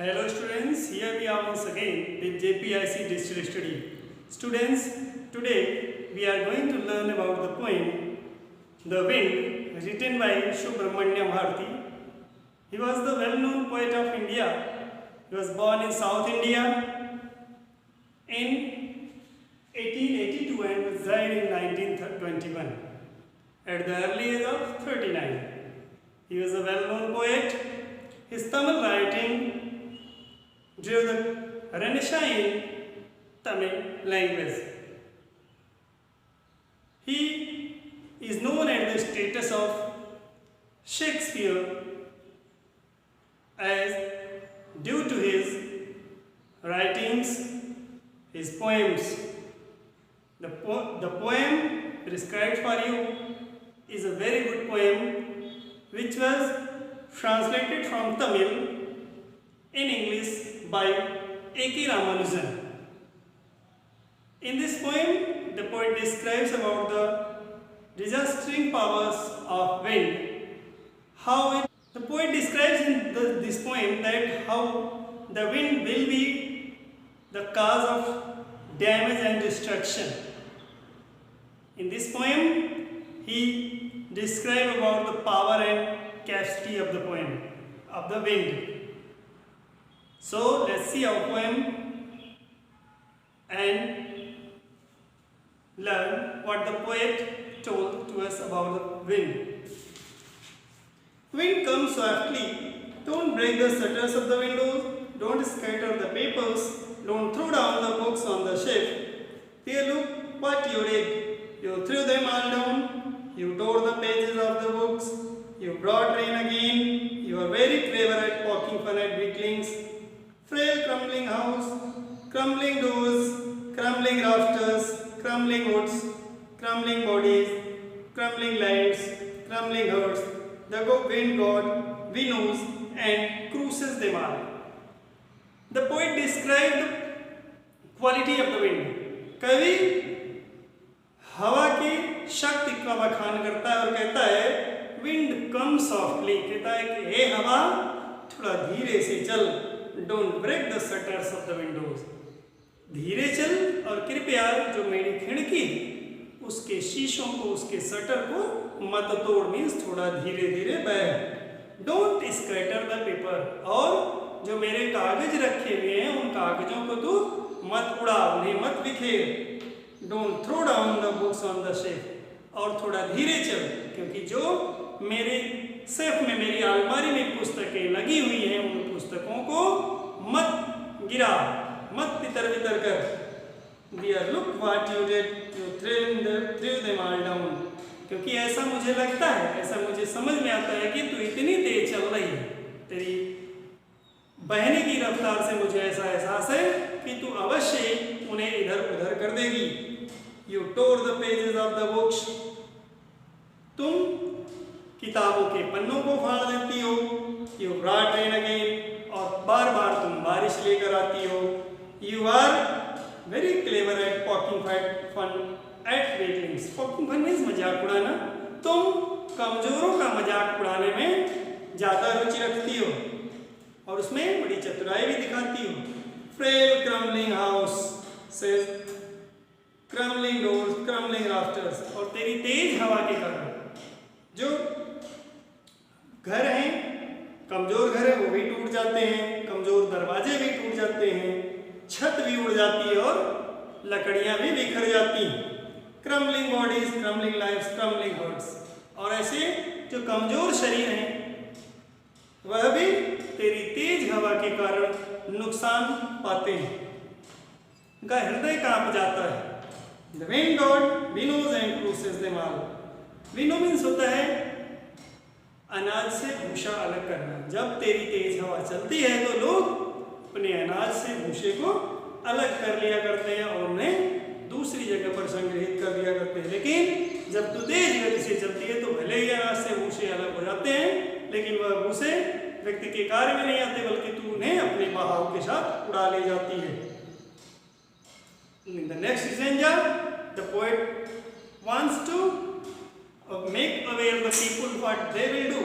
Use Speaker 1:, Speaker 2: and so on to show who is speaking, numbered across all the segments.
Speaker 1: Hello students, here we are once again with JPIC District Study. Students, today we are going to learn about the poem The Wind written by Subramanya Bharati. He was the well-known poet of India. He was born in South India in 1882 and was died in 1921 at the early age of 39. He was a well-known poet. His Tamil writing drew the Renaissance in Tamil language. He is known at the status of Shakespeare as due to his writings, his poems. The poem prescribed for you is a very good poem which was translated from Tamil in English by A.K. Ramanujan. In this poem, the poet describes about the disastering powers of wind. The poet describes in this poem that how the wind will be the cause of damage and destruction. In this poem, he describes about the power and capacity of the poem, of the wind. So let's see our poem and learn what the poet told to us about the wind. Wind comes swiftly. Don't break the shutters of the windows. Don't scatter the papers. Don't throw down the books on the shelf. Here, look what you did. You threw them all down. You tore the pages of the books. You brought rain again. You are very clever at poking fun at weaklings. Frail crumbling house, crumbling doors, crumbling rafters, crumbling woods, crumbling bodies, crumbling lights, crumbling hearts. The wind god winnows and cruises them all. The poet described the quality of the wind. कवि हवा की शक्ति का बखान करता है और कहता है विंड कम सॉफ्टली, कहता है कि हे हवा थोड़ा धीरे से चल. Don't break the shutters of the windows. धीरे चल और कृपया जो मेरी खिड़की उसके शीशों को, उसके शटर को मत तोड़. मीन्स थोड़ा धीरे धीरे बह. Don't scatter the paper. और जो मेरे कागज रखे हुए हैं उन कागजों को तू मत उड़ा, उन्हें मत बिखेर. Don't throw down the books on the shelf. और थोड़ा धीरे चल, क्योंकि जो मेरे शेल्फ में, मेरी अलमारी में पुस्तकें लगी हुई हैं उन पुस्तकों को मत गिरा, मत तितर बितर कर. Dear, look what you did. You threw them all down. क्योंकि ऐसा मुझे लगता है, ऐसा मुझे समझ में आता है कि तू इतनी तेज चल रही है, तेरी बहने की रफ्तार से मुझे ऐसा एहसास है कि तू अवश्य उन्हें इधर उधर कर देगी. You tore the pages of the books. तुम किताबों के पन्नों को फाड़ देती हो. You brought rain again. और बार बार तुम बारिश लेकर आती हो. You are very clever at poking fun at weaklings. Poking fun means मजाक उड़ाना. तुम कमजोरों का मजाक उड़ाने में ज़्यादा रुचि रखती हो और उसमें बड़ी चतुराई भी दिखाती हो. Frail crumbling house says crumbling doors, crumbling rafters. और तेरी तेज हवा के कारण जो घर हैं, कमजोर घर है, वो भी टूट जाते हैं. कमजोर दरवाजे भी टूट जाते हैं. छत भी उड़ जाती है और लकड़ियां भी बिखर जाती हैं. Crumbling bodies, crumbling lifes, crumbling hearts. और ऐसे जो कमजोर शरीर हैं वह भी तेरी तेज हवा के कारण नुकसान पाते हैं. उनका हृदय कांप जाता है. The wind god winnows and cruises them all. विनो मीन्स होता है अनाज से भूसा अलग करना. जब तेरी तेज हवा चलती है तो लोग अपने अनाज से भूसे को अलग कर लिया करते हैं और उन्हें दूसरी जगह पर संग्रहित कर दिया करते हैं. लेकिन जब तू तेज गति से चलती है तो भले ही अनाज से भूसे अलग हो जाते हैं, लेकिन वह भूसे व्यक्ति के कार्य में नहीं आते, बल्कि तू उन्हें अपने बहाव के साथ उड़ा ले जाती है. In the next stanza, the poet wants to make aware the people what they will do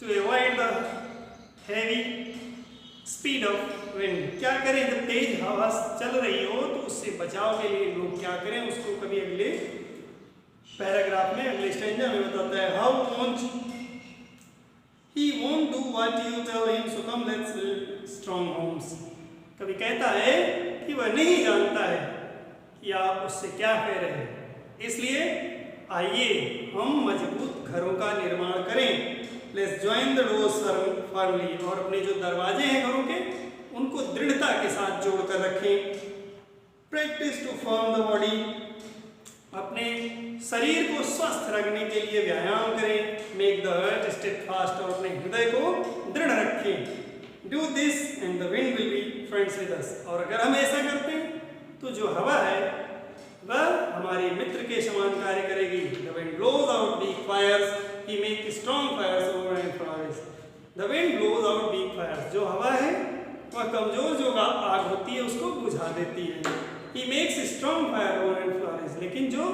Speaker 1: to avoid the heavy speed of wind. क्या करें जब तेज हवा चल रही हो तो उससे बचाव के लिए लोग क्या करें, उसको कभी अगले पैराग्राफ में अगले स्टैंजा में बताता है. How won't he won't do what you tell him, so come let's build strong homes. कभी कहता है कि वह नहीं जानता है कि आप उससे क्या कह रहे हैं, इसलिए आइए हम मजबूत घरों का निर्माण करें. Let's join the doors firmly. और अपने जो दरवाजे हैं घरों के उनको दृढ़ता के साथ जोड़कर रखें. Practice to form the body. अपने शरीर को स्वस्थ रखने के लिए व्यायाम करें. Make the heart steadfast. और अपने हृदय को दृढ़ रखें. Do this and the wind will be friends with us. और अगर हम ऐसा करते हैं तो जो हवा है वह हमारे मित्र के समान कार्य करेगी. The wind blows out weak fires, he makes strong fires over and flowers. The wind blows out weak fires. जो हवा है वह कमजोर जो आग होती है उसको बुझा देती है. He makes strong fire over and flowers. लेकिन जो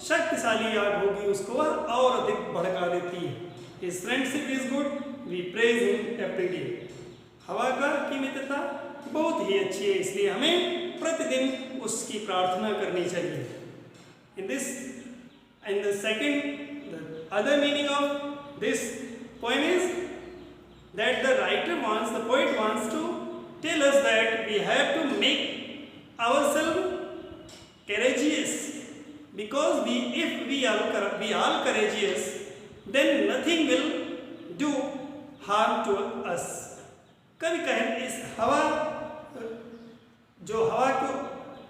Speaker 1: शक्तिशाली आग होगी उसको वह और अधिक भड़का देती है. His friendship is good, we praise him every day. हवा की मित्रता बहुत ही अच्छी है, इसलिए हमें प्रतिदिन उसकी प्रार्थना करनी चाहिए. In the second, the other meaning of this poem is that the poet wants to tell us that we have to make ourselves courageous, because if we are courageous, then nothing will do harm to us. कभी कहें इस हवा जो हवा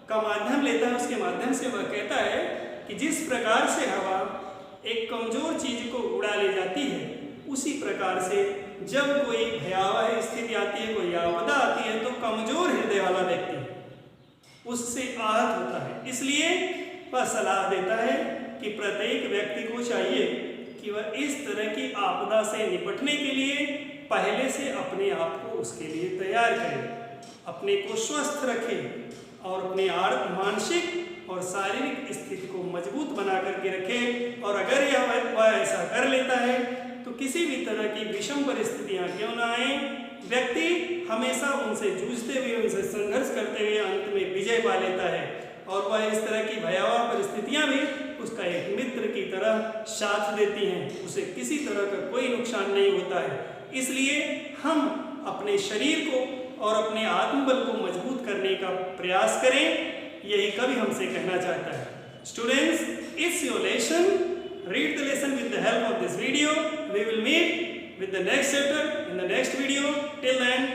Speaker 1: का माध्यम लेता है उसके माध्यम से वह कहता है कि जिस प्रकार से हवा एक कमजोर चीज को उड़ा ले जाती है, उसी प्रकार से जब कोई भयावह स्थिति आती है, कोई आपदा आती है, तो कमजोर हृदय वाला व्यक्ति उससे आहत होता है. इसलिए वह सलाह देता है कि प्रत्येक व्यक्ति को चाहिए कि वह इस तरह की आपदा से निपटने के लिए पहले से अपने आप को उसके लिए तैयार करें, अपने को स्वस्थ रखें और अपने मानसिक और शारीरिक स्थिति को मजबूत बना करके रखें. और अगर वह ऐसा कर लेता है तो किसी भी तरह की विषम परिस्थितियां क्यों ना आए, व्यक्ति हमेशा उनसे जूझते हुए, उनसे संघर्ष करते हुए अंत में विजय पा लेता है. और वह इस तरह की भयावह परिस्थितियां भी उसका एक मित्र की तरह साथ देती हैं, उसे किसी तरह का कोई नुकसान नहीं होता है. इसलिए हम अपने शरीर को और अपने आत्मबल को मजबूत करने का प्रयास करें, यही कवि हमसे कहना चाहता है. Students, it's your lesson. Read the lesson with the help of this video. We will meet with the next chapter in the next video. Till then,